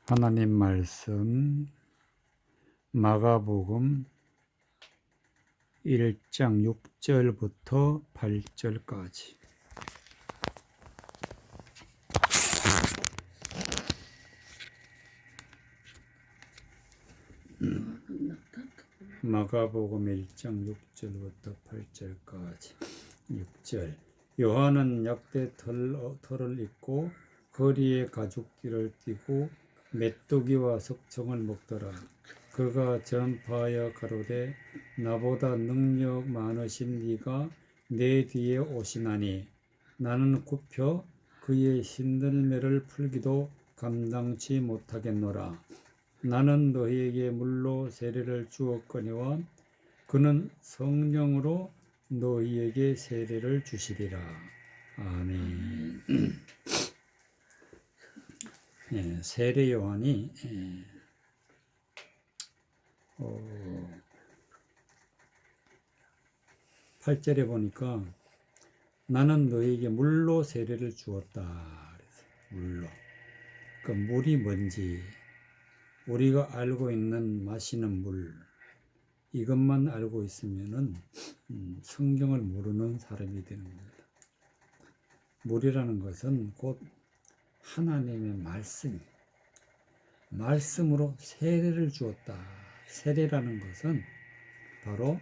하나님 말씀 마가복음 1장 6절부터 8절까지. 마가복음 1장 6절부터 8절까지. 6절. 요한은 약대 털을 입고 거리에 가죽띠를 띠고 메뚜기와 석청을 먹더라. 그가 전파하여 가로되 나보다 능력 많으신 네가 내 뒤에 오시나니 나는 굽혀 그의 신들매를 풀기도 감당치 못하겠노라. 나는 너희에게 물로 세례를 주었거니와 그는 성령으로 너희에게 세례를 주시리라. 아멘. 세례 요한이 8절에 보니까 나는 너희에게 물로 세례를 주었다. 물로. 그 물이 뭔지 우리가 알고 있는 마시는 물 이것만 알고 있으면은 성경을 모르는 사람이 되는 겁니다. 물이라는 것은 곧 하나님의 말씀으로 세례를 주었다. 세례라는 것은 바로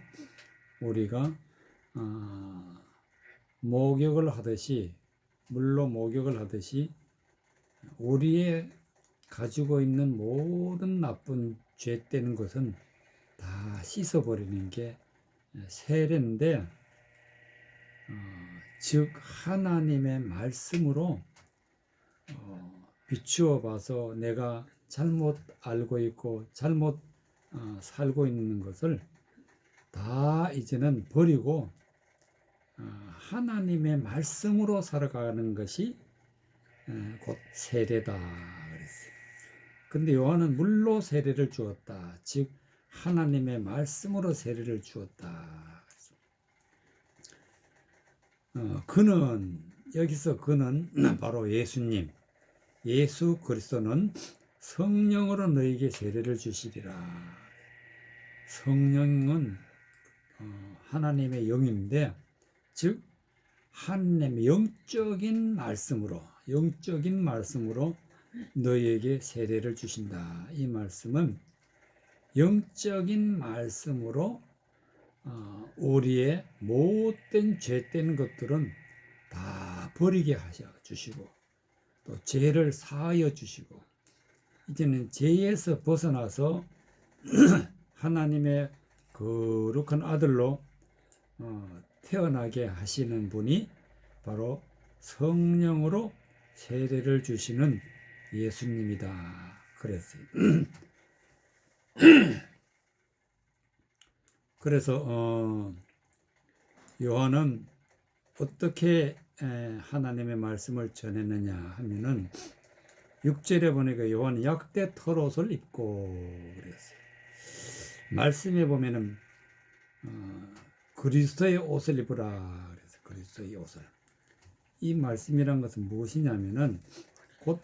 우리가 목욕을 하듯이 물로 목욕을 하듯이 우리의 가지고 있는 모든 나쁜 죄되는 것은 다 씻어버리는 게 세례인데, 즉 하나님의 말씀으로 비추어 봐서 내가 잘못 알고 있고 잘못 살고 있는 것을 다 이제는 버리고 하나님의 말씀으로 살아가는 것이 곧 세례다 그랬어요. 근데 요한은 물로 세례를 주었다. 즉 하나님의 말씀으로 세례를 주었다. 여기서 그는 바로 예수님, 예수 그리스도는 성령으로 너에게 세례를 주시리라. 성령은 하나님의 영인데, 즉 하나님의 영적인 말씀으로 너희에게 세례를 주신다. 이 말씀은 영적인 말씀으로 우리의 못된 죄된 것들은 다 버리게 하셔 주시고 또 죄를 사하여 주시고 이제는 죄에서 벗어나서 하나님의 거룩한 아들로 태어나게 하시는 분이 바로 성령으로 세례를 주시는 예수님이다 그랬어요. 그래서 요한은 어떻게 하나님의 말씀을 전했느냐 하면은 6절에 보니까 요한은 약대 털옷을 입고 그랬어요. 말씀에 보면은 그리스도의 옷을 입으라 그래서 그리스도의 옷을. 이 말씀이란 것은 무엇이냐면은 곧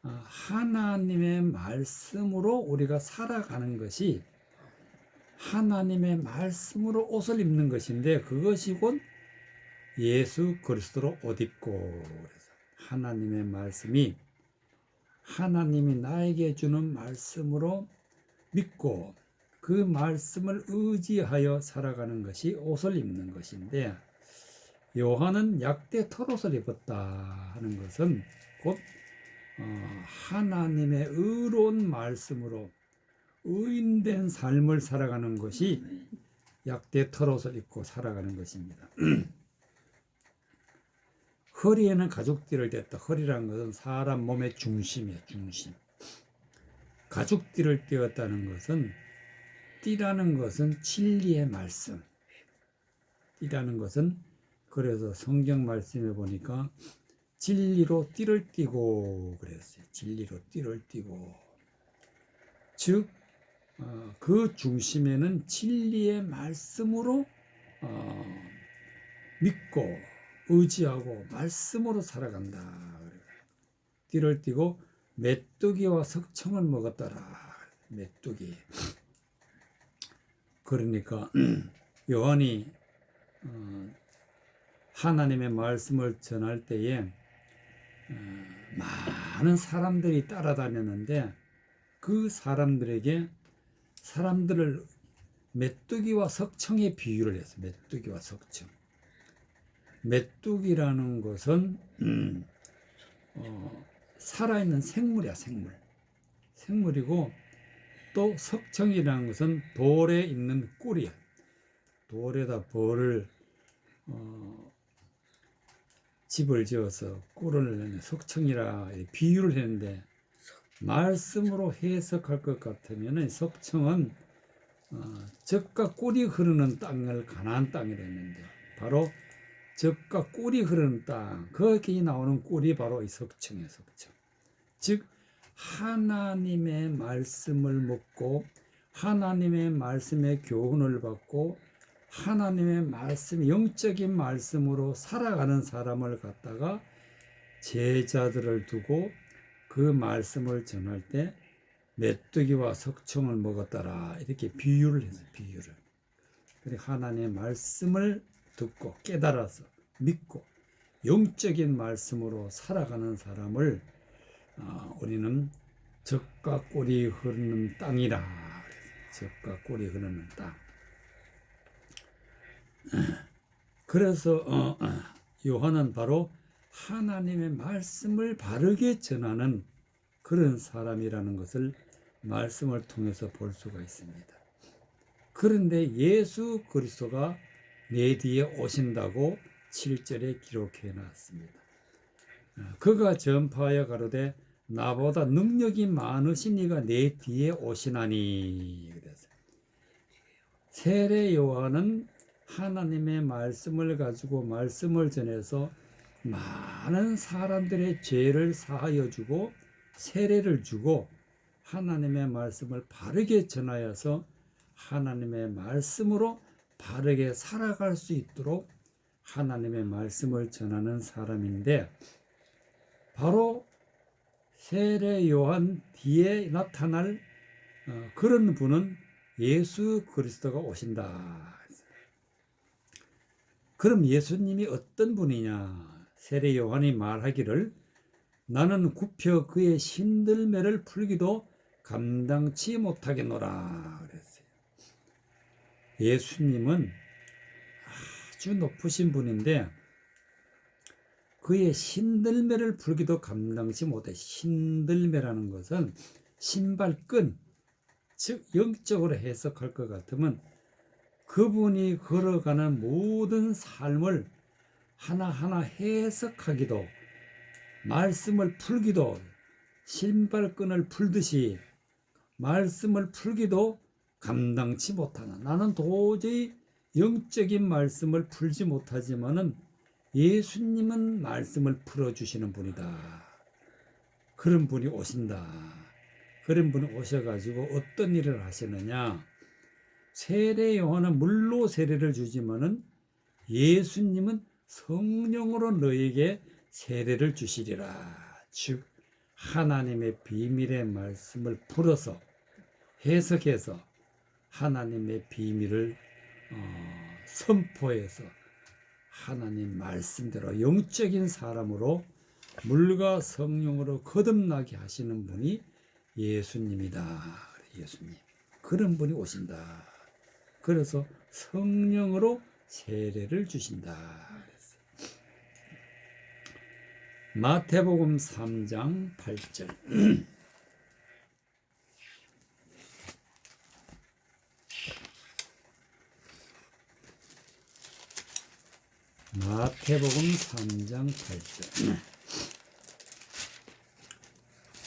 하나님의 말씀으로 우리가 살아가는 것이 하나님의 말씀으로 옷을 입는 것인데, 그것이 곧 예수 그리스도로 옷 입고 그래서 하나님의 말씀이 하나님이 나에게 주는 말씀으로 믿고 그 말씀을 의지하여 살아가는 것이 옷을 입는 것인데, 요한은 약대 털옷을 입었다 하는 것은 곧 하나님의 의로운 말씀으로 의인된 삶을 살아가는 것이 약대 털옷을 입고 살아가는 것입니다. 허리에는 가죽띠를 댔다. 허리라는 것은 사람 몸의 중심이에요. 중심. 가죽띠를 띄었다는 것은, 띠라는 것은 진리의 말씀. 띠라는 것은 그래서 성경 말씀에 보니까 진리로 띠를 띠고 그랬어요. 진리로 띠를 띠고. 즉 그 중심에는 진리의 말씀으로 믿고 의지하고 말씀으로 살아간다. 띠를 띠고 메뚜기와 석청을 먹었더라. 메뚜기. 그러니까 요한이 하나님의 말씀을 전할 때에 많은 사람들이 따라다녔는데 그 사람들에게 사람들을 메뚜기와 석청에 비유를 해서 메뚜기와 석청. 메뚜기라는 것은 살아있는 생물이야, 생물. 생물이고 또 석청이라는 것은 돌에 있는 꿀이야. 돌에다 벌을 집을 지어서 꿀을 석청이라 비유를 했는데 말씀으로 해석할 것 같으면 석청은 젖과 꿀이 흐르는 땅을 가나안 땅이라 했는데 바로 젖과 꿀이 흐르는 땅, 거기에 나오는 꿀이 바로 이 석청이에요. 석청. 즉 하나님의 말씀을 먹고 하나님의 말씀의 교훈을 받고 하나님의 말씀, 영적인 말씀으로 살아가는 사람을 갖다가 제자들을 두고 그 말씀을 전할 때 메뚜기와 석청을 먹었더라 이렇게 비유를 해서 비유를. 그리고 하나님의 말씀을 듣고 깨달아서 믿고 영적인 말씀으로 살아가는 사람을 우리는 젖과 꿀이 흐르는 땅이라. 젖과 꿀이 흐르는 땅. 그래서 요한은 바로 하나님의 말씀을 바르게 전하는 그런 사람이라는 것을 말씀을 통해서 볼 수가 있습니다. 그런데 예수 그리스도가 내 뒤에 오신다고 7절에 기록해 놨습니다. 그가 전파하여 가로되 나보다 능력이 많으신 이가 내 뒤에 오시나니. 그래서 세례 요한은 하나님의 말씀을 가지고 말씀을 전해서 많은 사람들의 죄를 사하여 주고 세례를 주고 하나님의 말씀을 바르게 전하여서 하나님의 말씀으로 바르게 살아갈 수 있도록 하나님의 말씀을 전하는 사람인데 바로 세례 요한 뒤에 나타날 그런 분은 예수 그리스도가 오신다. 그럼 예수님이 어떤 분이냐? 세례 요한이 말하기를 나는 굽혀 그의 신들매를 풀기도 감당치 못하겠노라 그랬어요. 예수님은 아주 높으신 분인데 그의 신들매를 풀기도 감당치 못해. 신들매라는 것은 신발끈, 즉 영적으로 해석할 것 같으면 그분이 걸어가는 모든 삶을 하나하나 해석하기도 말씀을 풀기도 신발끈을 풀듯이 말씀을 풀기도 감당치 못하는, 나는 도저히 영적인 말씀을 풀지 못하지만은 예수님은 말씀을 풀어주시는 분이다. 그런 분이 오신다. 그런 분이 오셔가지고 어떤 일을 하시느냐? 세례 요한은 물로 세례를 주지만은 예수님은 성령으로 너에게 세례를 주시리라. 즉 하나님의 비밀의 말씀을 풀어서 해석해서 하나님의 비밀을 선포해서 하나님 말씀대로 영적인 사람으로 물과 성령으로 거듭나게 하시는 분이 예수님이다. 예수님. 그런 분이 오신다. 그래서 성령으로 세례를 주신다. 마태복음 3장 8절. 마태복음 3장 8절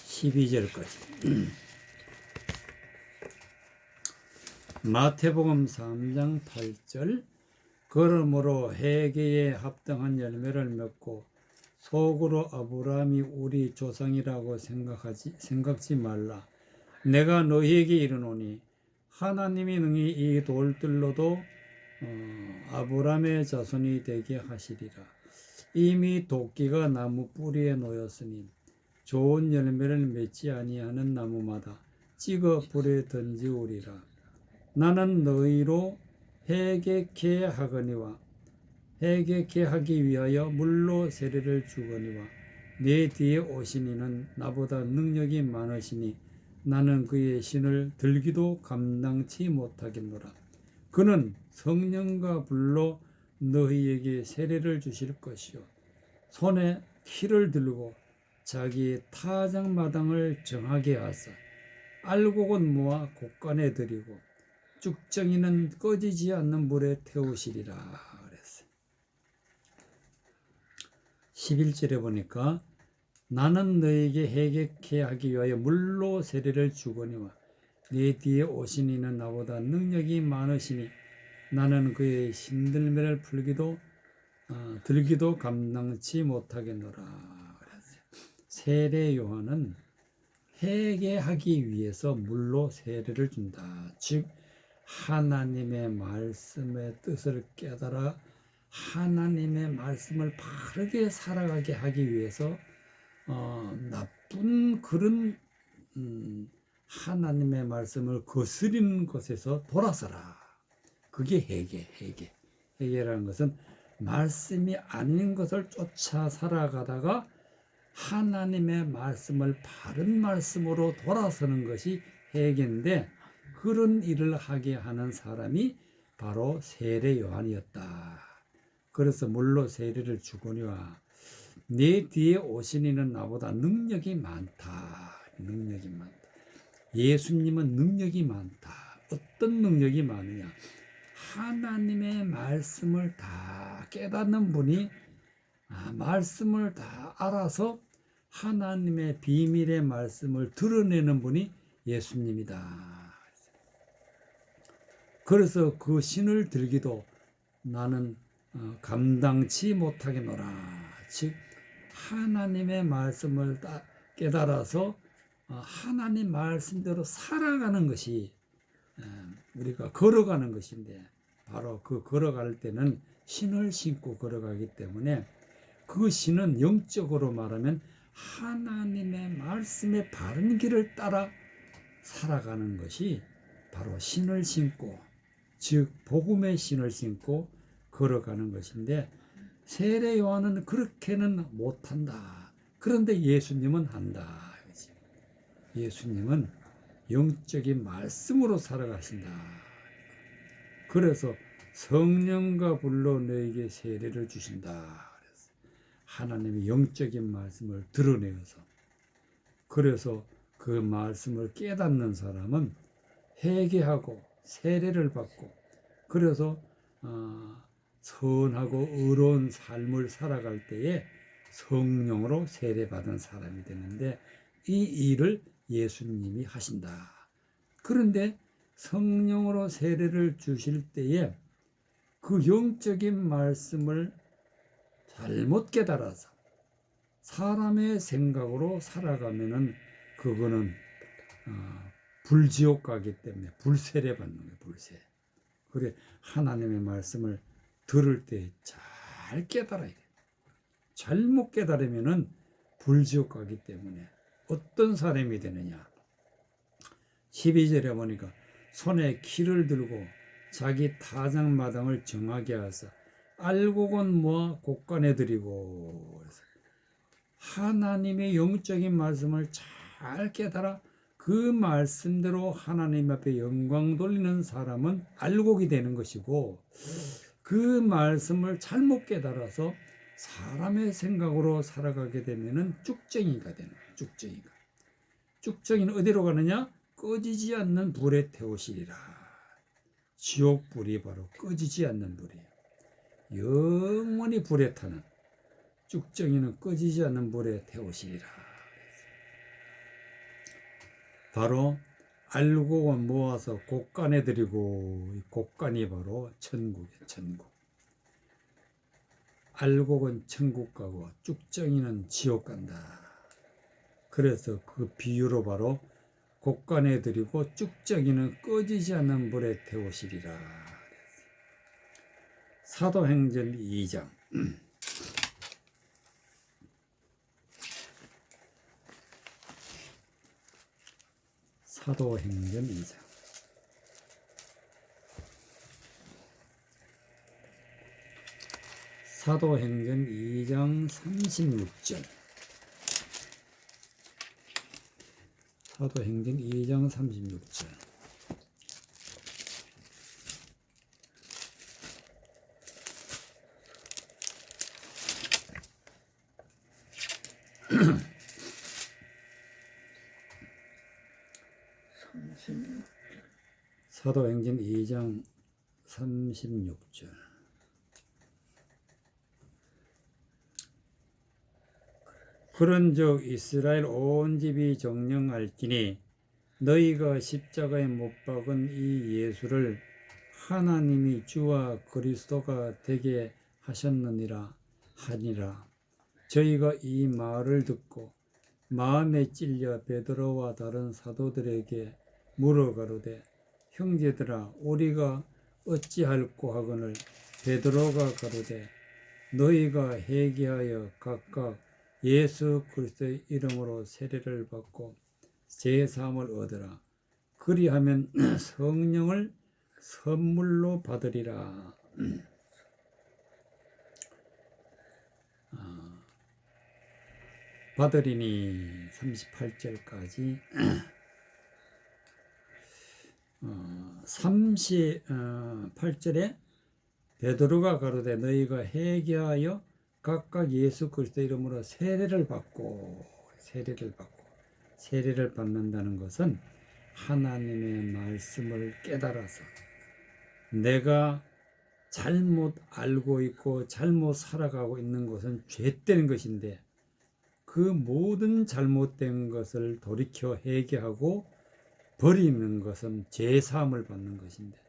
12절까지. 마태복음 3장 8절. 그러므로 회개에 합당한 열매를 맺고 속으로 아브라함이 우리 조상이라고 생각지 말라. 내가 너희에게 이르노니 하나님이 능히 이 돌들로도 아브라함의 자손이 되게 하시리라. 이미 도끼가 나무 뿌리에 놓였으니 좋은 열매를 맺지 아니하는 나무마다 찍어 불에 던지우리라. 나는 너희로 해객케 하거니와 해객케 하기 위하여 물로 세례를 주거니와 내 뒤에 오신 이는 나보다 능력이 많으시니 나는 그의 신을 들기도 감당치 못하겠노라. 그는 성령과 불로 너희에게 세례를 주실 것이요 손에 키를 들고 자기의 타작마당을 정하게 하사 알곡은 모아 곳간에 들이고 쭉정이는 꺼지지 않는 물에 태우시리라 그랬어요. 11절에 보니까 나는 너에게 해객케 하기 위하여 물로 세례를 주거니와 내 뒤에 오신 이는 나보다 능력이 많으시니 나는 그의 신들매를 들기도 감당치 못하겠노라 그랬어요. 세례 요한은 회개하기 위해서 물로 세례를 준다. 즉 하나님의 말씀의 뜻을 깨달아 하나님의 말씀을 바르게 살아가게 하기 위해서 나쁜 그런 하나님의 말씀을 거스리는 것에서 돌아서라. 그게 회개라는 것은 말씀이 아닌 것을 쫓아 살아가다가 하나님의 말씀을 바른 말씀으로 돌아서는 것이 회개인데, 그런 일을 하게 하는 사람이 바로 세례 요한이었다. 그래서 물로 세례를 주거니와 내 뒤에 오신 이는 나보다 능력이 많다. 예수님은 능력이 많다. 어떤 능력이 많으냐? 하나님의 말씀을 다 깨닫는 분이, 말씀을 다 알아서 하나님의 비밀의 말씀을 드러내는 분이 예수님이다. 그래서 그 신을 들기도 나는 감당치 못하겠노라. 즉 하나님의 말씀을 깨달아서 하나님 말씀대로 살아가는 것이 우리가 걸어가는 것인데, 바로 그 걸어갈 때는 신을 신고 걸어가기 때문에 그 신은 영적으로 말하면 하나님의 말씀의 바른 길을 따라 살아가는 것이 바로 신을 신고, 즉 복음의 신을 신고 걸어가는 것인데, 세례 요한은 그렇게는 못한다. 그런데 예수님은 한다. 예수님은 영적인 말씀으로 살아가신다. 그래서 성령과 불로 너에게 세례를 주신다. 하나님의 영적인 말씀을 드러내어서, 그래서 그 말씀을 깨닫는 사람은 회개하고 세례를 받고, 그래서 선하고 의로운 삶을 살아갈 때에 성령으로 세례받은 사람이 되는데, 이 일을 예수님이 하신다. 그런데 성령으로 세례를 주실 때에 그 영적인 말씀을 잘못 깨달아서 사람의 생각으로 살아가면은 그거는 불지옥 가기 때문에 불세례 받는 거예요. 불세례. 그래 하나님의 말씀을 들을 때 잘 깨달아야 돼요. 잘못 깨달으면은 불지옥 가기 때문에 어떤 사람이 되느냐? 12절에 보니까 손에 키를 들고 자기 타작마당을 정하게 하사 알곡은 모아 곳간에 들이고, 하나님의 영적인 말씀을 잘 깨달아 그 말씀대로 하나님 앞에 영광 돌리는 사람은 알곡이 되는 것이고, 그 말씀을 잘못 깨달아서 사람의 생각으로 살아가게 되면은 쭉정이가 되는 거예요. 쭉정이는 어디로 가느냐? 꺼지지 않는 불에 태우시리라. 지옥 불이 바로 꺼지지 않는 불이에요. 영원히 불에 타는 쭉정이는 꺼지지 않는 불에 태우시리라. 바로 알곡은 모아서 곳간에 들이고, 곳간이 바로 천국이에요. 천국. 알곡은 천국 가고 쭉정이는 지옥 간다. 그래서 그 비유로 바로 곳간에 들이고 쭉정이는 꺼지지 않는 불에 태우시리라. 사도행전 2장 사도행전 2장. 사도행전 2장 36절. 사도행전 2장 36절. 사도행전 2장 36절. 그런즉 이스라엘 온 집이 정령할지니 너희가 십자가에 못 박은 이 예수를 하나님이 주와 그리스도가 되게 하셨느니라 하니라. 저희가 이 말을 듣고 마음에 찔려 베드로와 다른 사도들에게 물어가로되 형제들아 우리가 어찌할꼬 하거늘 베드로가 가로되 너희가 회개하여 각각 예수 그리스도의 이름으로 세례를 받고 제사함을 얻으라. 그리하면 성령을 선물로 받으리라. 받으리니 38절까지 38절에 베드로가 가로되 너희가 회개하여 각각 예수 그리스도 이름으로 세례를 받고 세례를 받는다는 것은 하나님의 말씀을 깨달아서 내가 잘못 알고 있고 잘못 살아가고 있는 것은 죄된 것인데 그 모든 잘못된 것을 돌이켜 회개하고 버리는 것은 죄사함을 받는 것인데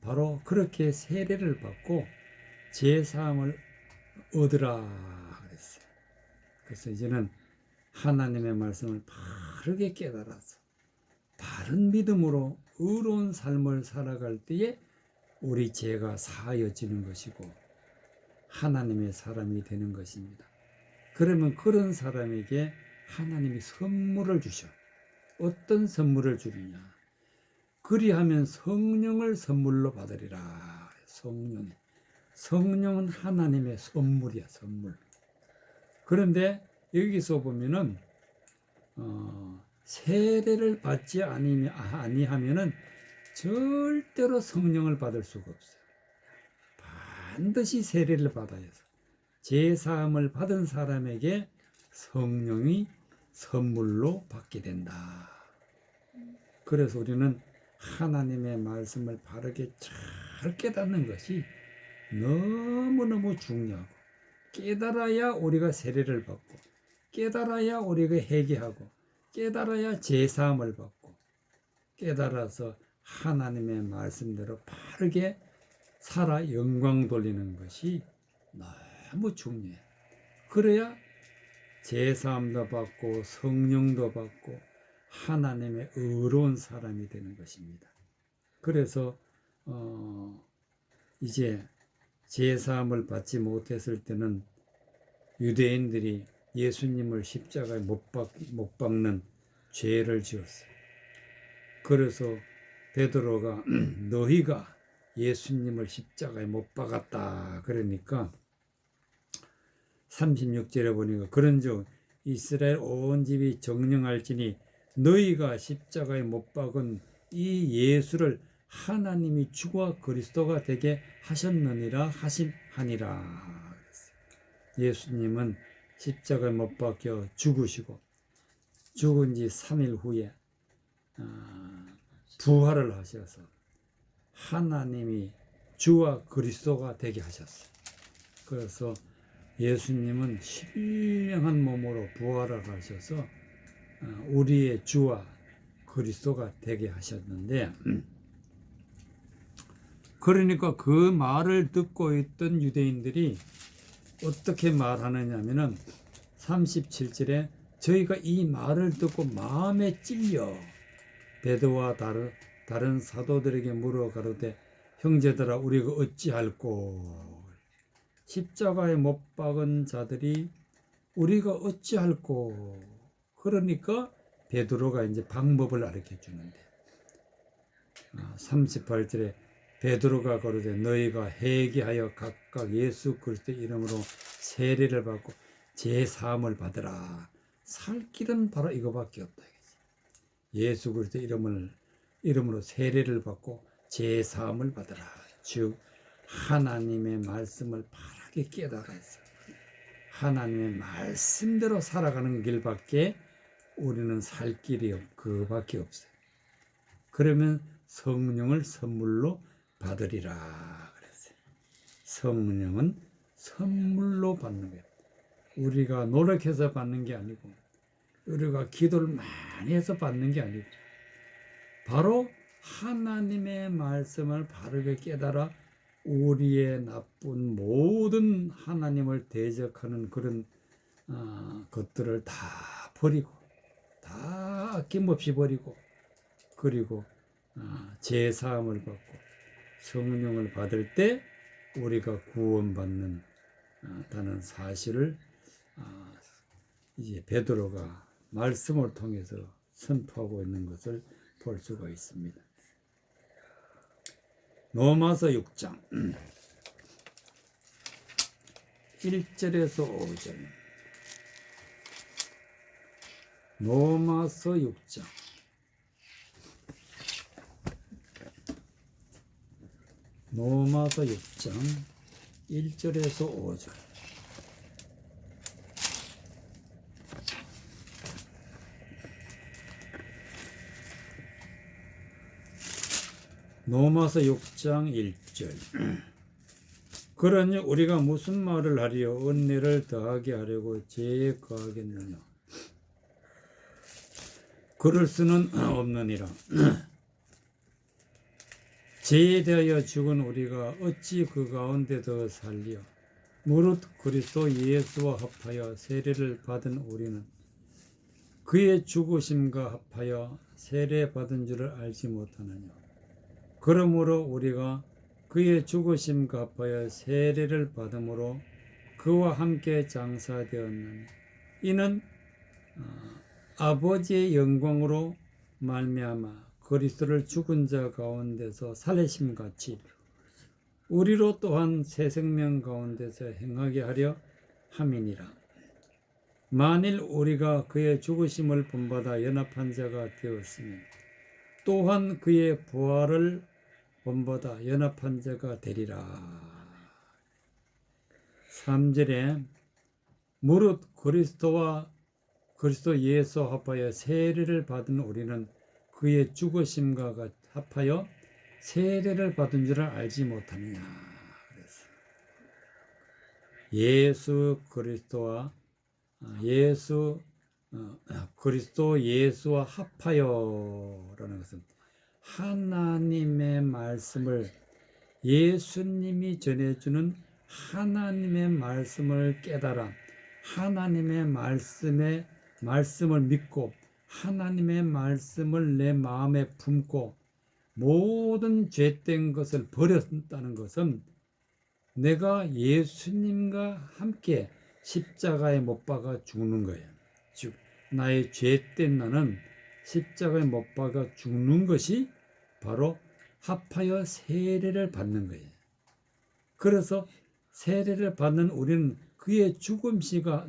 바로 그렇게 세례를 받고 죄사함을 얻으라 그랬어요. 그래서 이제는 하나님의 말씀을 바르게 깨달아서 바른 믿음으로 의로운 삶을 살아갈 때에 우리 죄가 사하여지는 것이고 하나님의 사람이 되는 것입니다. 그러면 그런 사람에게 하나님이 선물을 주셔. 어떤 선물을 주느냐? 그리하면 성령을 선물로 받으리라. 성령은 하나님의 선물이야, 선물. 그런데 여기서 보면은 세례를 받지 아니하면은 절대로 성령을 받을 수가 없어요. 반드시 세례를 받아야 해서 제사함을 받은 사람에게 성령이 선물로 받게 된다. 그래서 우리는 하나님의 말씀을 바르게 잘 깨닫는 것이 너무너무 중요하고 깨달아야 우리가 세례를 받고 깨달아야 우리가 회개하고 깨달아야 제사함을 받고 깨달아서 하나님의 말씀대로 바르게 살아 영광 돌리는 것이 너무 중요해. 그래야 제사함도 받고 성령도 받고 하나님의 의로운 사람이 되는 것입니다. 그래서 이제 제사함을 받지 못했을 때는 유대인들이 예수님을 십자가에 못 박는 죄를 지었어요. 그래서 베드로가 너희가 예수님을 십자가에 못 박았다 그러니까 36절에 보니까 그런즉 이스라엘 온 집이 정령할지니 너희가 십자가에 못 박은 이 예수를 하나님이 주와 그리스도가 되게 하셨느니라 하니라. 예수님은 십자가에 못 박혀 죽으시고 죽은 지 3일 후에 부활을 하셔서 하나님이 주와 그리스도가 되게 하셨어요. 그래서 예수님은 신령한 몸으로 부활을 하셔서 우리의 주와 그리스도가 되게 하셨는데 그러니까 그 말을 듣고 있던 유대인들이 어떻게 말하느냐면은 37절에 저희가 이 말을 듣고 마음에 찔려 베드로와 다른 사도들에게 물어 가로되 형제들아 우리가 어찌할꼬 십자가에 못 박은 자들이 우리가 어찌할꼬 그러니까 베드로가 이제 방법을 가르쳐 주는데 38절에 베드로가 가로되 너희가 회개하여 각각 예수 그리스도의 이름으로 세례를 받고 제 사함을 받으라. 살 길은 바로 이거밖에 없다. 예수 그리스도의 이름으로 세례를 받고 제 사함을 받으라. 즉 하나님의 말씀을 바르게 깨달아서 하나님의 말씀대로 살아가는 길밖에 우리는 살 길이 그밖에 없어요. 그러면 성령을 선물로 받으리라 그랬어요. 성령은 선물로 받는 거예요. 우리가 노력해서 받는 게 아니고 우리가 기도를 많이 해서 받는 게 아니고 바로 하나님의 말씀을 바르게 깨달아 우리의 나쁜 모든 하나님을 대적하는 그런 것들을 다 버리고 다 아낌없이 버리고 그리고 제사함을 받고 성령을 받을 때 우리가 구원받는 다는 사실을 이제 베드로가 말씀을 통해서 선포하고 있는 것을 볼 수가 있습니다. 로마서 6장 1절에서 5절. 로마서 6장 1절에서 5절. 로마서 6장 1절. 그러니 우리가 무슨 말을 하리요? 은혜를 더하게 하려고 죄에 거하겠느냐? 그럴 수는 없느니라. 죄에 대하여 죽은 우리가 어찌 그 가운데 더 살리요? 무릇 그리스도 예수와 합하여 세례를 받은 우리는 그의 죽으심과 합하여 세례 받은 줄을 알지 못하느냐? 그러므로 우리가 그의 죽으심과 합하여 세례를 받음으로 그와 함께 장사되었느니 이는 아버지의 영광으로 말미암아 그리스도를 죽은 자 가운데서 살리심 같이 우리로 또한 새 생명 가운데서 행하게 하려 함이니라. 만일 우리가 그의 죽으심을 본받아 연합한 자가 되었으면 또한 그의 부활을 본보다 연합한 자가 되리라. 3절에 무릇 그리스도 예수 합하여 세례를 받은 우리는 그의 죽으심과 합하여 세례를 받은 줄을 알지 못하느냐. 그리스도 예수와 합하여라는 것은 하나님의 말씀을 예수님이 전해주는 하나님의 말씀을 깨달아 하나님의 말씀을 믿고 하나님의 말씀을 내 마음에 품고 모든 죄된 것을 버렸다는 것은 내가 예수님과 함께 십자가에 못 박아 죽는 거예요. 즉 나의 죄된 나는 십자가에 못 박아 죽는 것이 바로 합하여 세례를 받는 거예요. 그래서 세례를 받는 우리는 그의 죽으심과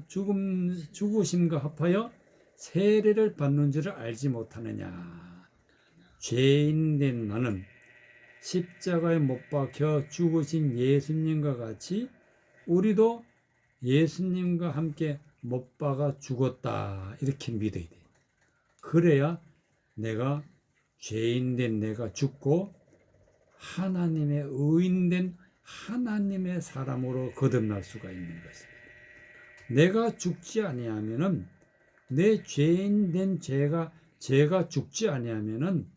합하여 세례를 받는 줄을 알지 못하느냐. 죄인된 나는 십자가에 못 박혀 죽으신 예수님과 같이 우리도 예수님과 함께 못 박아 죽었다 이렇게 믿어야 돼. 그래야 내가 죄인된 내가 죽고 하나님의 의인된 하나님의 사람으로 거듭날 수가 있는 것입니다. 내가 죽지 아니하면은 내 죄인된 제가 죽지 아니하면은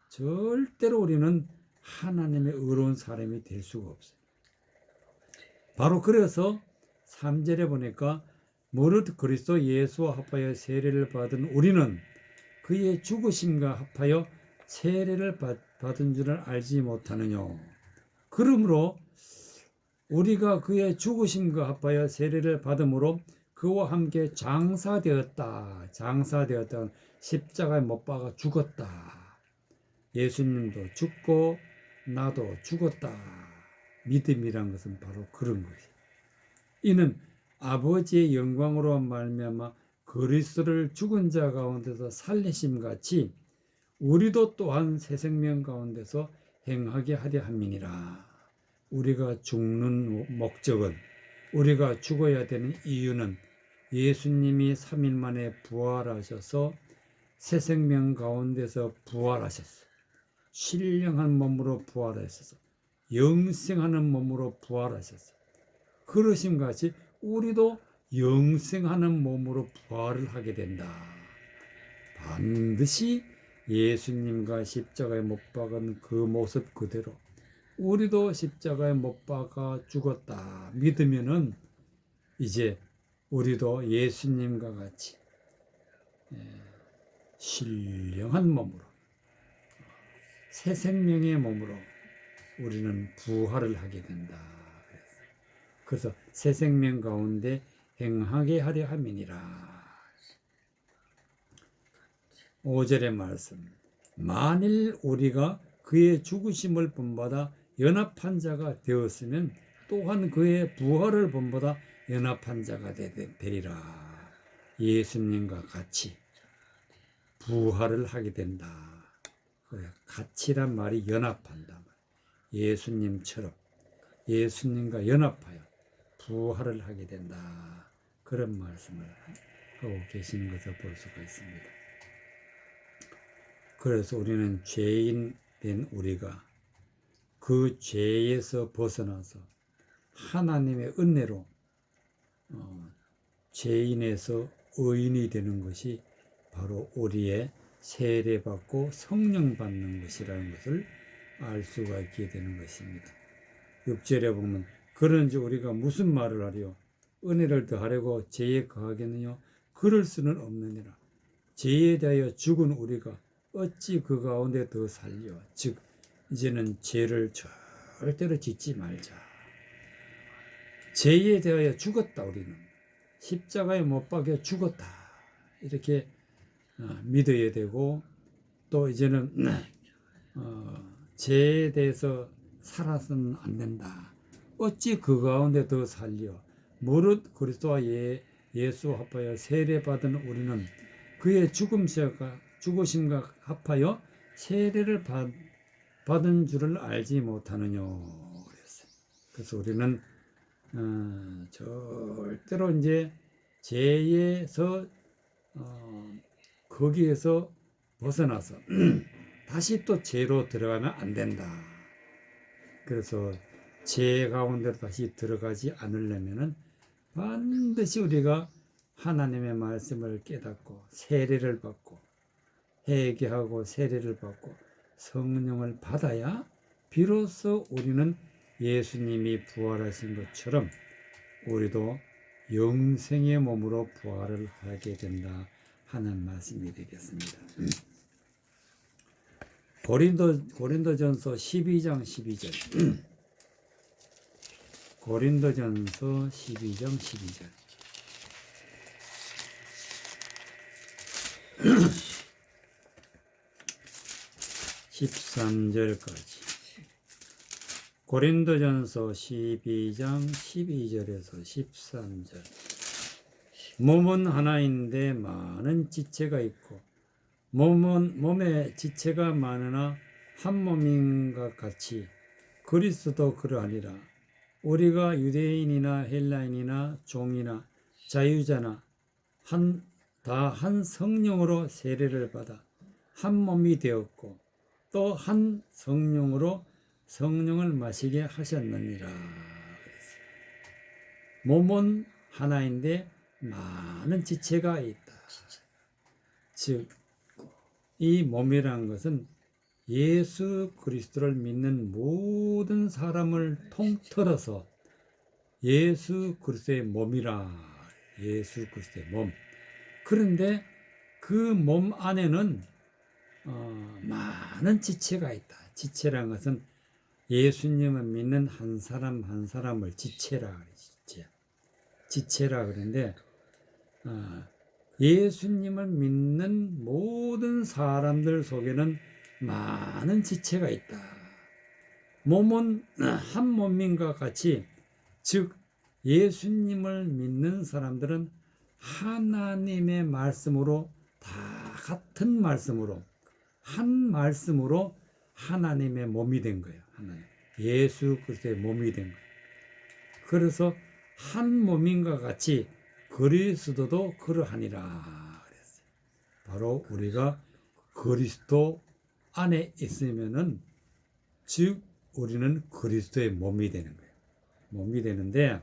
절대로 우리는 하나님의 의로운 사람이 될 수가 없어요. 바로 그래서 3절에 보니까 무릇 그리스도 예수와 합하여 세례를 받은 우리는 그의 죽으심과 합하여 세례를 받은 줄을 알지 못하느냐. 그러므로 우리가 그의 죽으심과 합하여 세례를 받음으로 그와 함께 장사되었다. 장사되었다. 십자가에 못 박아 죽었다. 예수님도 죽고 나도 죽었다. 믿음이란 것은 바로 그런 것이에요. 이는 아버지의 영광으로 말미암아 그리스도를 죽은 자 가운데서 살리심 같이 우리도 또한 새 생명 가운데서 행하게 하려 함이니라. 우리가 죽는 목적은, 우리가 죽어야 되는 이유는 예수님이 3일 만에 부활하셔서 새 생명 가운데서 부활하셨어요. 신령한 몸으로 부활하셔서 영생하는 몸으로 부활하셨어요. 그러신 같이 우리도 영생하는 몸으로 부활을 하게 된다. 반드시 예수님과 십자가에 못 박은 그 모습 그대로 우리도 십자가에 못 박아 죽었다 믿으면은 이제 우리도 예수님과 같이 신령한 몸으로 새 생명의 몸으로 우리는 부활을 하게 된다. 그래서 새 생명 가운데 행하게 하려 함이니라. 5절의 말씀. 만일 우리가 그의 죽으심을 본받아 연합한 자가 되었으면 또한 그의 부활을 본받아 연합한 자가 되리라. 예수님과 같이 부활을 하게 된다. 같이란 말이 연합한다. 예수님처럼 예수님과 연합하여 부활을 하게 된다. 그런 말씀을 하고 계시는 것을 볼 수가 있습니다. 그래서 우리는 죄인 된 우리가 그 죄에서 벗어나서 하나님의 은혜로 죄인에서 의인이 되는 것이 바로 우리의 세례받고 성령 받는 것이라는 것을 알 수가 있게 되는 것입니다. 6절에 보면 그런지 우리가 무슨 말을 하리요? 은혜를 더하려고 죄에 거하겠느냐? 그럴 수는 없느니라. 죄에 대하여 죽은 우리가 어찌 그 가운데 더 살려? 즉 이제는 죄를 절대로 짓지 말자. 죄에 대하여 죽었다. 우리는 십자가에 못 박혀 죽었다. 이렇게 믿어야 되고 또 이제는 죄에 대해서 살아서는 안 된다. 어찌 그 가운데 더 살려? 무릇 그리스도와 예수 합하여 세례받은 우리는 그의 죽으심과 합하여 세례를 받은 줄을 알지 못하느냐. 그래서 우리는 절대로 이제 죄에서 거기에서 벗어나서 다시 또 죄로 들어가면 안 된다. 그래서 죄 가운데 다시 들어가지 않으려면은 반드시 우리가 하나님의 말씀을 깨닫고 세례를 받고 회개하고 세례를 받고 성령을 받아야 비로소 우리는 예수님이 부활하신 것처럼 우리도 영생의 몸으로 부활을 하게 된다 하는 말씀이 되겠습니다. 고린도전서 12장 12절. 고린도전서 12장 12절. 13절까지. 고린도전서 12장 12절에서 13절. 몸은 하나인데 많은 지체가 있고 몸에 지체가 많으나 한 몸인 것 같이 그리스도도 그러하니라. 우리가 유대인이나 헬라인이나 종이나 자유자나 다 한 성령으로 세례를 받아 한 몸이 되었고 또 한 성령으로 성령을 마시게 하셨느니라. 몸은 하나인데 많은 지체가 있다. 즉 이 몸이라는 것은 예수 그리스도를 믿는 모든 사람을 통틀어서 예수 그리스도의 몸이라. 예수 그리스도의 몸. 그런데 그 몸 안에는 많은 지체가 있다. 지체라는 것은 예수님을 믿는 한 사람 한 사람을 지체라 그러지. 지체라 그러는데 예수님을 믿는 모든 사람들 속에는 많은 지체가 있다. 몸은 한 몸인과 같이, 즉 예수님을 믿는 사람들은 하나님의 말씀으로 다 같은 말씀으로 한 말씀으로 하나님의 몸이 된 거예요. 하나님. 예수 그리스도의 몸이 된 거예요. 그래서 한 몸인과 같이 그리스도도 그러하니라 그랬어요. 바로 우리가 그리스도 안에 있으면은, 즉 우리는 그리스도의 몸이 되는 거예요. 몸이 되는데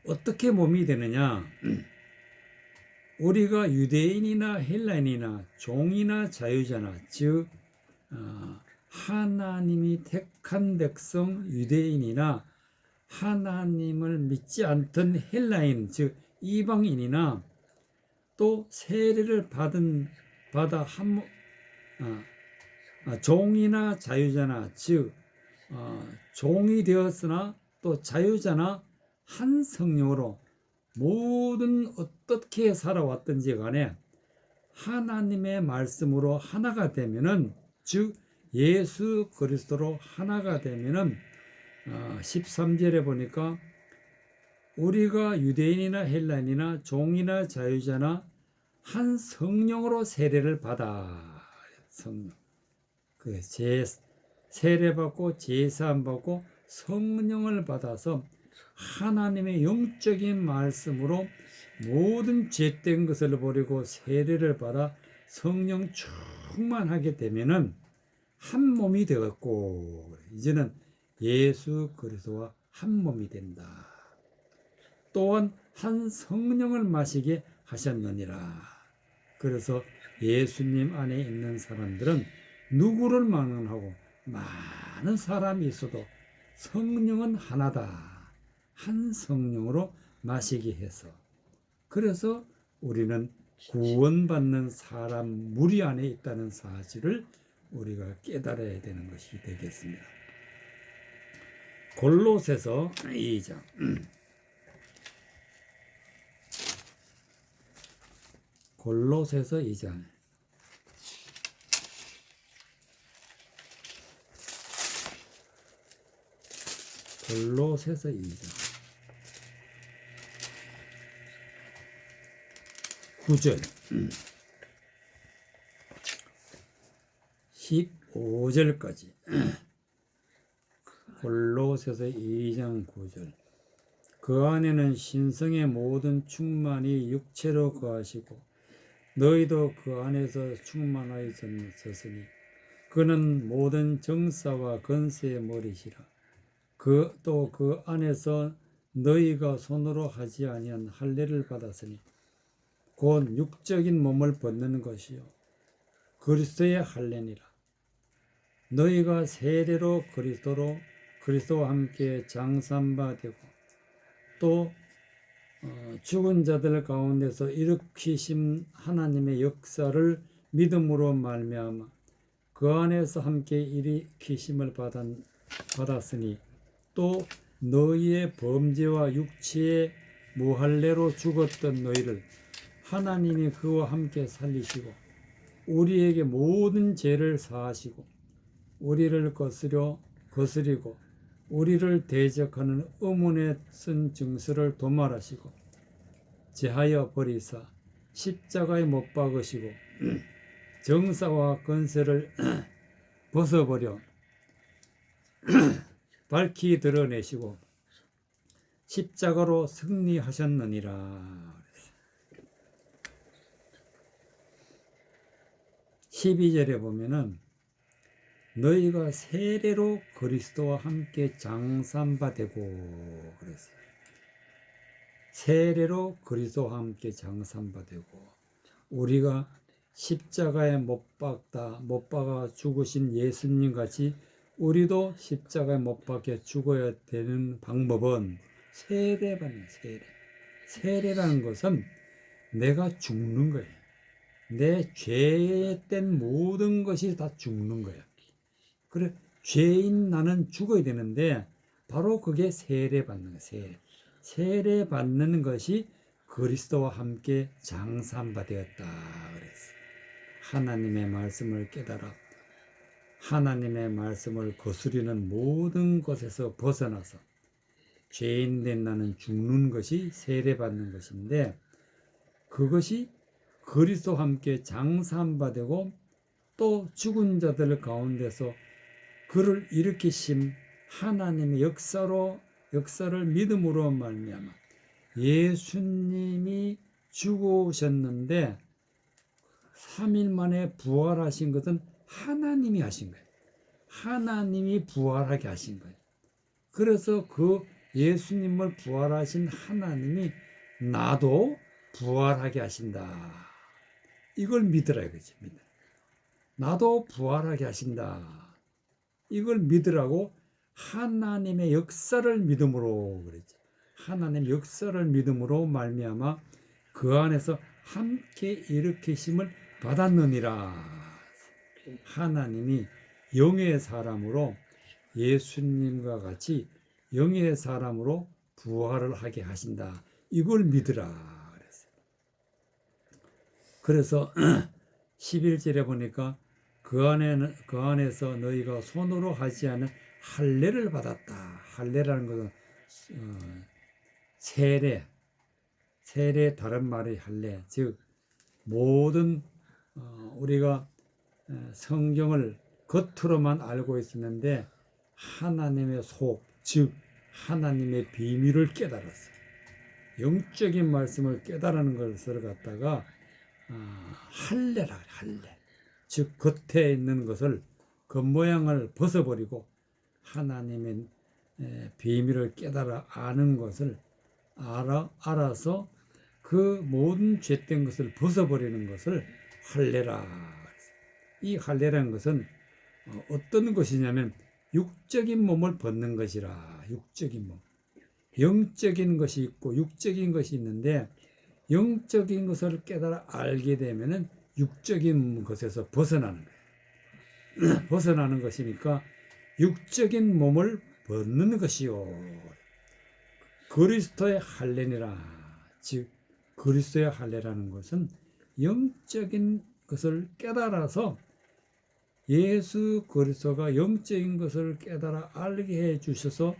어떻게 몸이 되느냐? 우리가 유대인이나 헬라인이나 종이나 자유자나, 즉 하나님이 택한 백성 유대인이나 하나님을 믿지 않던 헬라인, 즉 이방인이나 또 세례를 받아 종이나 자유자나, 즉 종이 되었으나 또 자유자나 한 성령으로 모든 어떻게 살아왔든지 간에 하나님의 말씀으로 하나가 되면은, 즉 예수 그리스도로 하나가 되면은 13절에 보니까 우리가 유대인이나 헬라인이나 종이나 자유자나 한 성령으로 세례를 받아. 성령. 그 세례 받고 제사함 받고 성령을 받아서 하나님의 영적인 말씀으로 모든 죄된 것을 버리고 세례를 받아 성령 충만하게 되면은 한 몸이 되었고, 이제는 예수 그리스도와 한 몸이 된다. 또한 한 성령을 마시게 하셨느니라. 그래서 예수님 안에 있는 사람들은 누구를 만나고 많은 사람이 있어도 성령은 하나다. 한 성령으로 마시게 해서, 그래서 우리는 구원받는 사람 무리 안에 있다는 사실을 우리가 깨달아야 되는 것이 되겠습니다. 골로새서 2장. 골로새서 2장. 골로새서 2장 9절 15절까지. 골로새서 2장 9절. 그 안에는 신성의 모든 충만이 육체로 거하시고 너희도 그 안에서 충만하였으니 그는 모든 정사와 건세의 머리시라. 또 그 안에서 너희가 손으로 하지 아니한 할례를 받았으니 곧 육적인 몸을 벗는 것이요 그리스도의 할례니라. 너희가 세례로 그리스도와 함께 장사바 되고 또 죽은 자들 가운데서 일으키신 하나님의 역사를 믿음으로 말미암아 그 안에서 함께 일으키심을 받았으니 또 너희의 범죄와 육체의 무할례로 죽었던 너희를 하나님이 그와 함께 살리시고 우리에게 모든 죄를 사하시고 우리를 거스리고 우리를 대적하는 의문에 쓴 증서를 도말하시고 제하여 버리사 십자가에 못 박으시고 정사와 건세를 벗어버려 밝히 드러내시고 십자가로 승리하셨느니라. 12절에 보면은 너희가 세례로 그리스도와 함께 장사바 되고 그랬어요. 세례로 그리스도와 함께 장사바 되고 우리가 십자가에 못 박아 죽으신 예수님 같이 우리도 십자가에 못 박혀 죽어야 되는 방법은 세례받는 세례. 세례라는 것은 내가 죽는 거예요. 내 죄된 모든 것이 다 죽는 거예요. 그래, 죄인 나는 죽어야 되는데 바로 그게 세례받는 거예요. 세례받는 것이 그리스도와 함께 장사한 바 되었다 그랬어. 하나님의 말씀을 깨달아 하나님의 말씀을 거스르는 모든 것에서 벗어나서 죄인 된 나는 죽는 것이 세례받는 것인데, 그것이 그리스도와 함께 장사한 바 되고 또 죽은 자들 가운데서 그를 일으키심 하나님의 역사를 믿음으로 말미암아 예수님이 죽으셨는데 3일 만에 부활하신 것은 하나님이 하신 거예요. 하나님이 부활하게 하신 거예요. 그래서 그 예수님을 부활하신 하나님이 나도 부활하게 하신다. 이걸 믿으라 이거지. 나도 부활하게 하신다. 이걸 믿으라고 하나님의 역사를 믿음으로 그랬죠. 하나님의 역사를 믿음으로 말미암아 그 안에서 함께 일으키심을 받았느니라. 하나님이 영의 사람으로 예수님과 같이 영의 사람으로 부활을 하게 하신다. 이걸 믿으라 그랬어요. 그래서 11절에 보니까 그 안에서 너희가 손으로 하지 않은 할례를 받았다. 할례라는 것은 세례 다른 말이 할례. 즉 모든 우리가 성경을 겉으로만 알고 있었는데 하나님의 즉 하나님의 비밀을 깨달았어요. 영적인 말씀을 깨달은 것을 갖다가 할례라 할례. 즉 겉에 있는 것을 겉모양을 벗어버리고 하나님의 비밀을 깨달아 아는 것을 알아서 그 모든 죄된 것을 벗어버리는 것을 할례라. 이 할례라는 것은 어떤 것이냐면 육적인 몸을 벗는 것이라. 육적인 몸. 영적인 것이 있고 육적인 것이 있는데 영적인 것을 깨달아 알게 되면은 육적인 것에서 벗어나는 거예요. 벗어나는 것이니까 육적인 몸을 벗는 것이요. 그리스도의 할례니라. 즉 그리스도의 할례라는 것은 영적인 것을 깨달아서 예수 그리스도가 영적인 것을 깨달아 알게 해 주셔서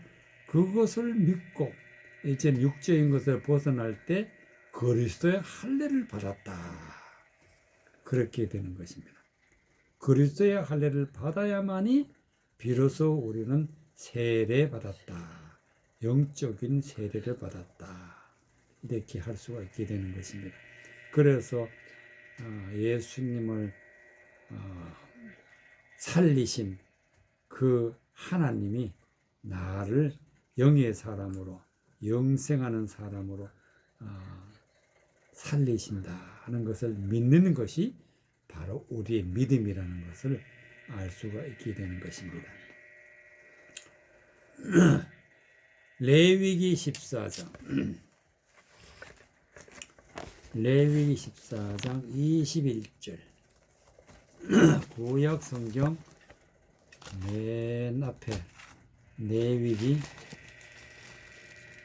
그것을 믿고 이제 육적인 것을 벗어날 때 그리스도의 할례를 받았다. 그렇게 되는 것입니다. 그리스도의 할례를 받아야만이 비로소 우리는 세례 받았다. 영적인 세례를 받았다. 이렇게 할 수가 있게 되는 것입니다. 그래서 예수님을 살리신 그 하나님이 나를 영의 사람으로 영생하는 사람으로 살리신다 하는 것을 믿는 것이 바로 우리의 믿음이라는 것을 알 수가 있게 되는 것입니다. 레위기 14장 레위기 14장 21절 구약 성경 맨 앞에 레위기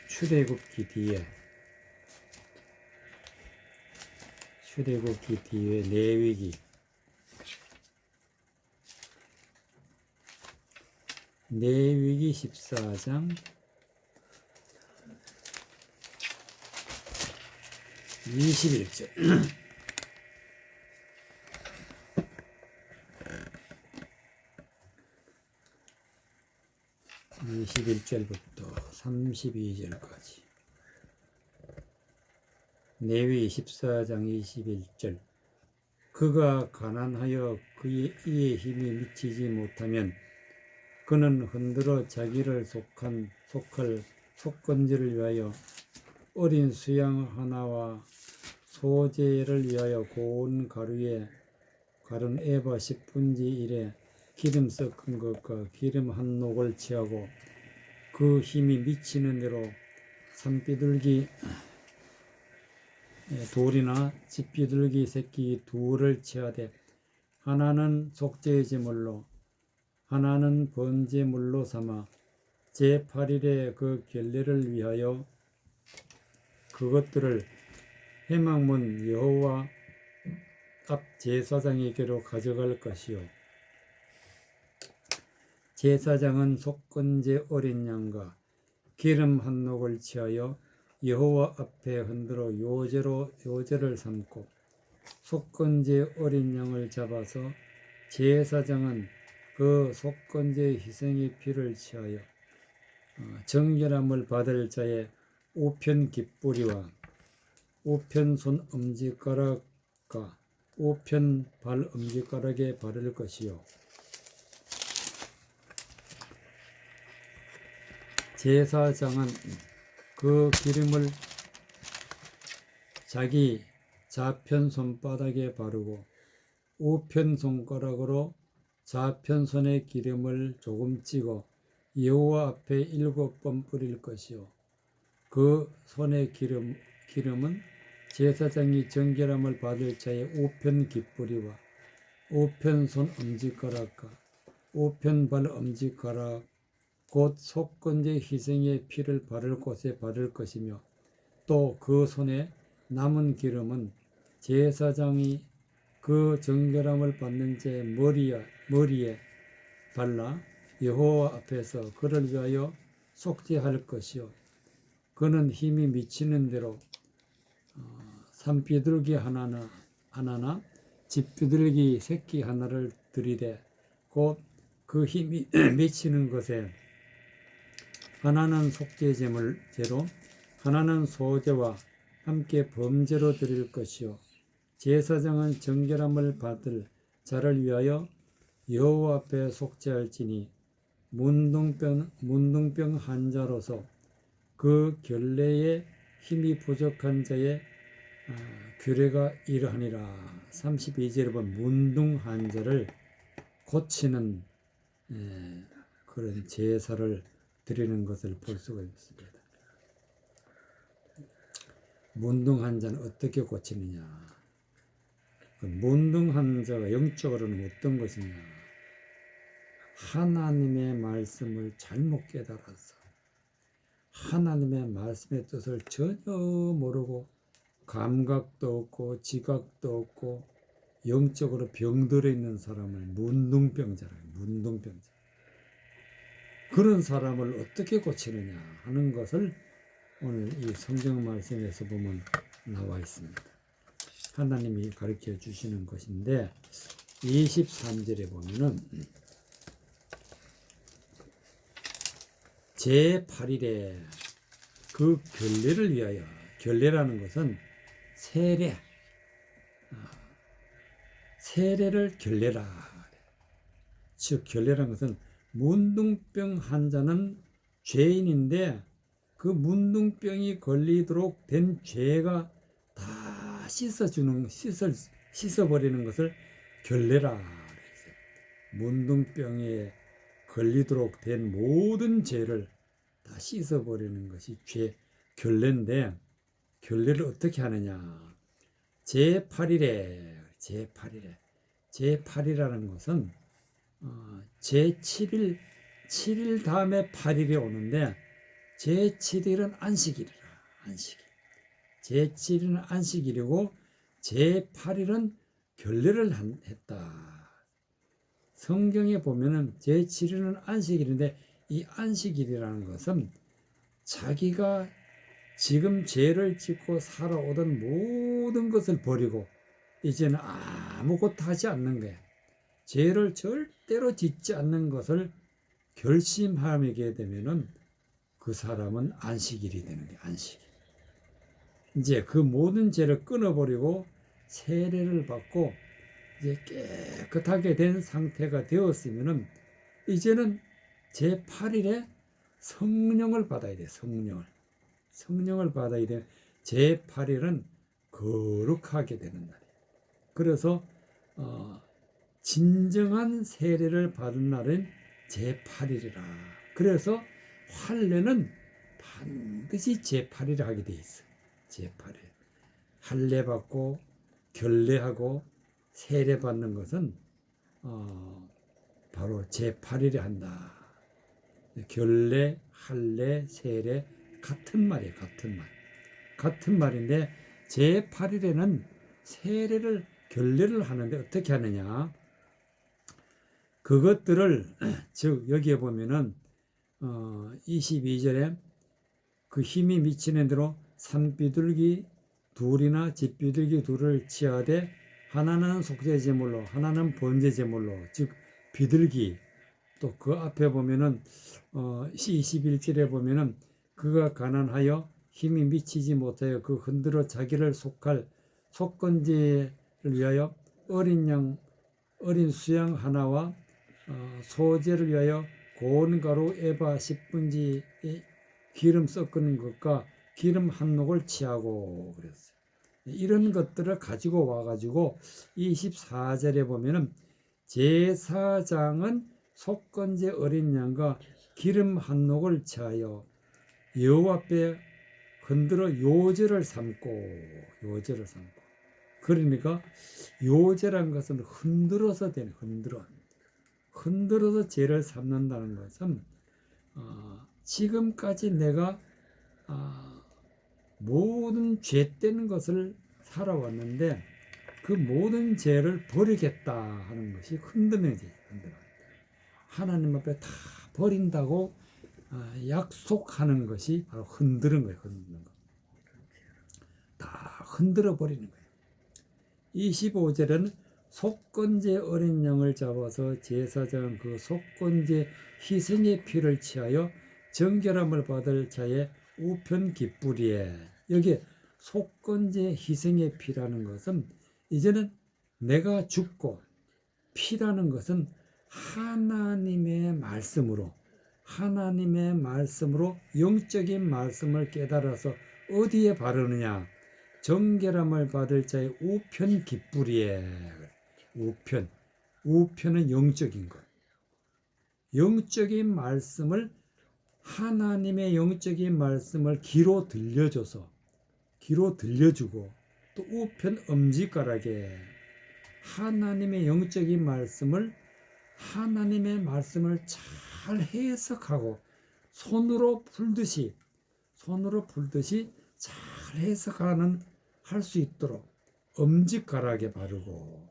출애굽기 뒤에 레위기 레위기 14장 21절 21절부터 32절까지 레위기 14장 21절 그가 가난하여 이의 힘이 미치지 못하면 그는 흔들어 자기를 속할 속건지를 위하여 어린 수양 하나와 소재를 위하여 고운 가루에 가른 에바 10분지 1에 기름 섞은 것과 기름 한 녹을 취하고 그 힘이 미치는 대로 산비둘기 돌이나 집비둘기 새끼 둘을 취하되 하나는 속죄의 제물로 하나는 번제물로 삼아 제8일에 그 결례를 위하여 그것들을 회막문 여호와 앞 제사장에게로 가져갈 것이요 제사장은 속건제 어린 양과 기름 한 녹을 취하여 여호와 앞에 흔들어 요제를 삼고 속건제 어린 양을 잡아서 제사장은 그 속건제 희생의 피를 취하여 정결함을 받을 자의 우편 깃뿌리와 우편 손 엄지가락과 우편 발 엄지가락에 바를 것이요 제사장은 그 기름을 자기 좌편 손바닥에 바르고 우편 손가락으로 좌편 손에 기름을 조금 찍어 여호와 앞에 7번 뿌릴 것이요 그 손의 기름은 제사장이 정결함을 받을 자의 우편 깃뿌리와 우편 손 엄지가락과 우편 발 엄지가락 곧 속건제 희생의 피를 바를 곳에 바를 것이며 또 그 손에 남은 기름은 제사장이 그 정결함을 받는 자의 머리에 발라 여호와 앞에서 그를 위하여 속죄할 것이요 그는 힘이 미치는 대로 산비둘기 하나나 집비둘기 새끼 하나를 들이되 곧 그 힘이 미치는 것에 하나는 속죄제로 하나는 소제와 함께 범죄로 드릴 것이요 제사장은 정결함을 받을 자를 위하여 여호와 앞에 속죄할지니 문둥병 환자로서 그 결례에 힘이 부족한 자의 규례가 이러하니라. 32절에 보면 문둥 환자를 고치는 그런 제사를 드리는 것을 볼 수가 있습니다. 문둥 환자는 어떻게 고치느냐? 그 문둥 환자가 영적으로는 어떤 것이냐? 하나님의 말씀을 잘못 깨달아서 하나님의 말씀의 뜻을 전혀 모르고 감각도 없고 지각도 없고 영적으로 병들어 있는 사람을 문둥병자라고 해요. 문둥병자. 그런 사람을 어떻게 고치느냐 하는 것을 오늘 이 성경 말씀에서 보면 나와 있습니다. 하나님이 가르쳐 주시는 것인데 23절에 보면은 제8일에 그 결례를 위하여 결례라는 것은 세례를 결례라. 즉 결례라는 것은 문둥병 환자는 죄인인데 그 문둥병이 걸리도록 된 죄가 다 씻어버리는 것을 결례라. 문둥병에 걸리도록 된 모든 죄를 다 씻어버리는 것이 결례인데 결례를 어떻게 하느냐? 제8일에 제8일이라는 것은 제7일 7일 다음에 8일이 오는데 제7일은 안식일이라. 안식일. 제7일은 안식일이고 제8일은 결례를 했다. 성경에 보면은 제7일은 안식일인데 이 안식일이라는 것은 자기가 지금 죄를 짓고 살아오던 모든 것을 버리고 이제는 아무것도 하지 않는 거야. 죄를 절대로 짓지 않는 것을 결심하게 되면은 그 사람은 안식일이 되는 거야. 안식일. 이제 그 모든 죄를 끊어버리고 세례를 받고 이제 깨끗하게 된 상태가 되었으면은 이제는 제8일에 성령을 받아야 돼. 성령을 받아야 돼. 제8일은 거룩하게 되는 날이에요. 그래서 진정한 세례를 받은 날은 제8일이라. 그래서 할례는 반드시 제8일에 하게 돼 있어. 제8일. 할례 받고 결례하고 세례 받는 것은 바로 제8일에 한다. 결례, 할례, 세례 같은 말이에요. 같은 말인데 제8일에는 세례를 결례를 하는데 어떻게 하느냐? 그것들을 즉 여기에 보면은 22절에 그 힘이 미치는 대로 산비둘기 둘이나 집비둘기 둘을 취하되 하나는 속죄제물로 하나는 번제제물로 즉 비둘기 또 그 앞에 보면은 21절에 보면은 그가 가난하여 힘이 미치지 못하여 그 흔들어 자기를 속할 속건제를 위하여 어린 수양 하나와 소제를 위하여 고운 가루 에바 10분지 기름 섞는 것과 기름 한 녹을 취하고 그랬어요. 이런 것들을 가지고 와가지고 24절에 보면은 제사장은 속건제 어린 양과 기름 한 녹을 취하여 여호와 앞에 흔들어 요제를 삼고 그러니까 요제란 것은 흔들어서 되는 흔들어서 죄를 삼는다는 것은 지금까지 내가 모든 죄된 것을 살아왔는데 그 모든 죄를 버리겠다 하는 것이 흔드는 죄. 하나님 앞에 다 버린다고 약속하는 것이 바로 흔드는 거예요. 흔드는 거. 다 흔들어 버리는 거예요. 25절에는 속건제 어린 양을 잡아서 제사장은 그 속건제 희생의 피를 취하여 정결함을 받을 자의 우편 깃뿌리에 여기 속건제 희생의 피라는 것은 이제는 내가 죽고 피라는 것은 하나님의 말씀으로 영적인 말씀을 깨달아서 어디에 바르느냐 정결함을 받을 자의 우편 깃뿌리에 우편은 영적인 것 영적인 말씀을 하나님의 영적인 말씀을 귀로 들려주고 또 우편 엄지가락에 하나님의 영적인 말씀을 잘 해석하고 손으로 풀듯이 잘 할 수 있도록 엄지가락에 바르고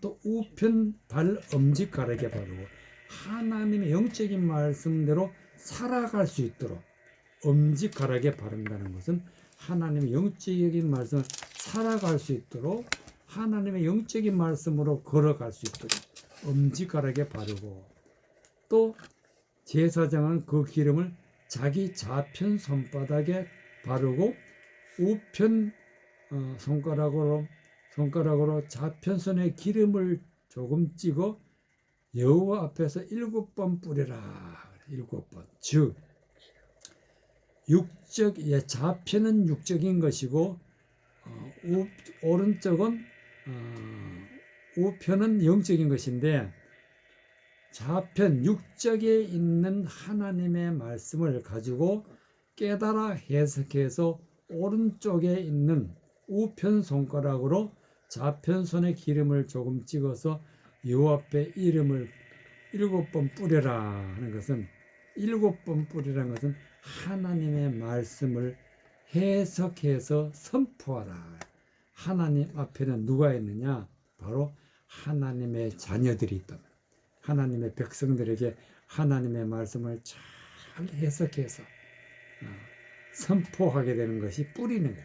또 우편 발 엄지가락에 바르고 하나님의 영적인 말씀대로 살아갈 수 있도록 엄지가락에 바른다는 것은 하나님의 영적인 말씀을 살아갈 수 있도록 하나님의 영적인 말씀으로 걸어갈 수 있도록 엄지가락에 바르고 또 제사장은 그 기름을 자기 좌편 손바닥에 바르고 우편 손가락으로 좌편손에 기름을 조금 찍어 여호와 앞에서 7번 뿌리라. 7번. 즉 좌편은 육적인 것이고 오른쪽은 우편은 영적인 것인데 좌편 육적에 있는 하나님의 말씀을 가지고 깨달아 해석해서 오른쪽에 있는 우편 손가락으로 좌편 손에 기름을 조금 찍어서 여호와 앞에 이름을 7번 뿌려라 하는 것은 7번 뿌리라는 것은 하나님의 말씀을 해석해서 선포하라. 하나님 앞에는 누가 있느냐? 바로 하나님의 자녀들이 있다. 하나님의 백성들에게 하나님의 말씀을 잘 해석해서 선포하게 되는 것이 뿌리는 거.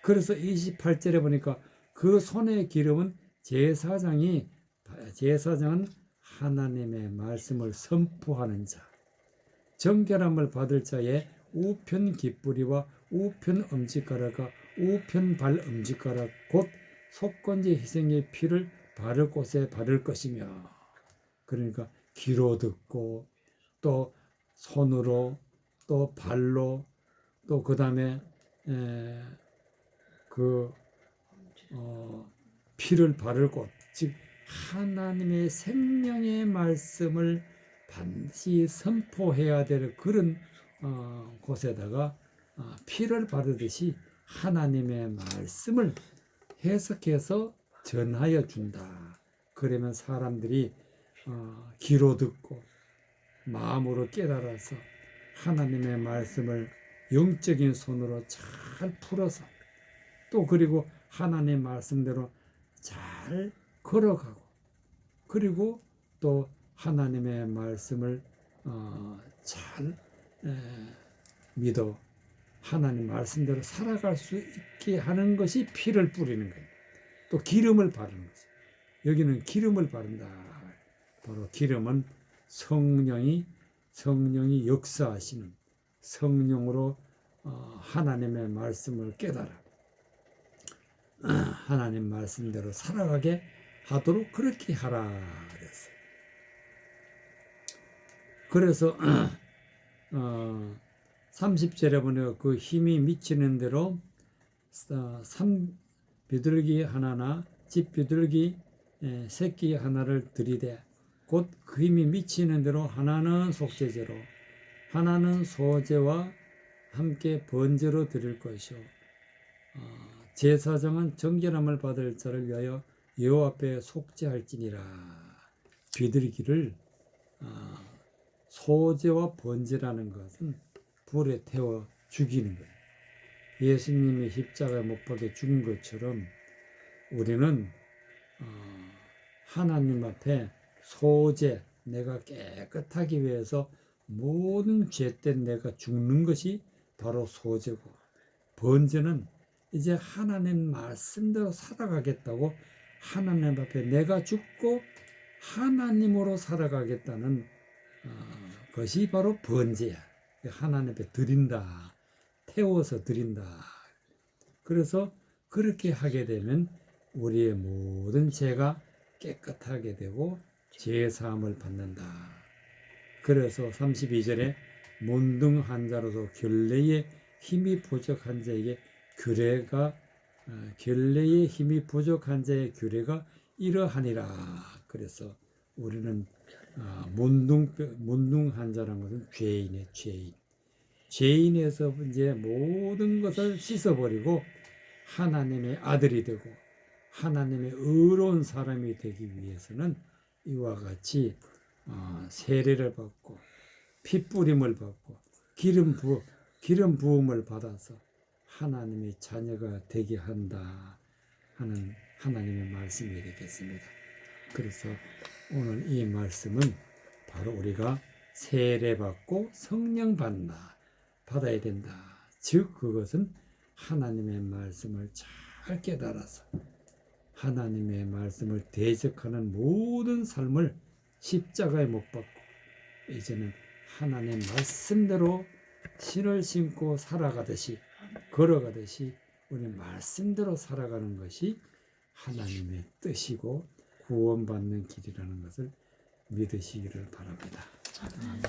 그래서 28절에 보니까 그 손의 기름은 제사장은 하나님의 말씀을 선포하는 자, 정결함을 받을 자의 우편 깃뿌리와 우편 엄지가락과 우편 발 엄지가락 곧 속건제 희생의 피를 바를 곳에 바를 것이며 그러니까 귀로 듣고 또 손으로 또 발로 또 그 다음에 피를 바를 곳 즉 하나님의 생명의 말씀을 반드시 선포해야 될 그런 곳에다가 피를 바르듯이 하나님의 말씀을 해석해서 전하여 준다. 그러면 사람들이 귀로 듣고 마음으로 깨달아서 하나님의 말씀을 영적인 손으로 잘 풀어서 또 그리고 하나님 말씀대로 잘 걸어가고 그리고 또 하나님의 말씀을 잘 믿어 하나님 말씀대로 살아갈 수 있게 하는 것이 피를 뿌리는 거예요. 또 기름을 바르는 거죠. 여기는 기름을 바른다. 바로 기름은 성령이 역사하시는 성령으로 하나님의 말씀을 깨달아 하나님 말씀대로 살아가게 하도록 그렇게 하라 그랬어요. 그래서 30절에 보니까 그 힘이 미치는 대로 비둘기 하나나 집 비둘기 새끼 하나를 들이되 곧 그 힘이 미치는 대로 하나는 속죄제로 하나는 소제와 함께 번제로 드릴 것이요 제사장은 정결함을 받을 자를 위하여 여호와 앞에 속죄할지니라. 비둘기를 소제와 번제라는 것은 불에 태워 죽이는 거예요. 예수님이 십자가에 못 박혀 죽은 것처럼 우리는 하나님 앞에 소제, 내가 깨끗하기 위해서 모든 죄된 내가 죽는 것이 바로 소제고, 번제는 이제 하나님 말씀대로 살아가겠다고 하나님 앞에 내가 죽고 하나님으로 살아가겠다는 것이 바로 번제야. 하나님 앞에 드린다. 태워서 드린다. 그래서 그렇게 하게 되면 우리의 모든 죄가 깨끗하게 되고 죄사함을 받는다. 그래서 32절에 문둥한 자로서 결례의 힘이 부족한 자에게 결례의 힘이 부족한 자의 규례가 이러하니라. 그래서 우리는 문둥한 자라는 것은 죄인의 죄인에서 이제 모든 것을 씻어버리고 하나님의 아들이 되고 하나님의 의로운 사람이 되기 위해서는 이와 같이 세례를 받고 피 뿌림을 받고 기름 부음을 받아서 하나님의 자녀가 되게 한다 하는 하나님의 말씀이 되겠습니다. 그래서 오늘 이 말씀은 바로 우리가 세례 받고 성령 받아야 된다. 즉 그것은 하나님의 말씀을 잘 깨달아서 하나님의 말씀을 대적하는 모든 삶을 십자가에 못 박고 이제는 하나님의 말씀대로 신을 신고 살아가듯이 걸어가듯이 우리 말씀대로 살아가는 것이 하나님의 뜻이고 구원받는 길이라는 것을 믿으시기를 바랍니다. 아멘.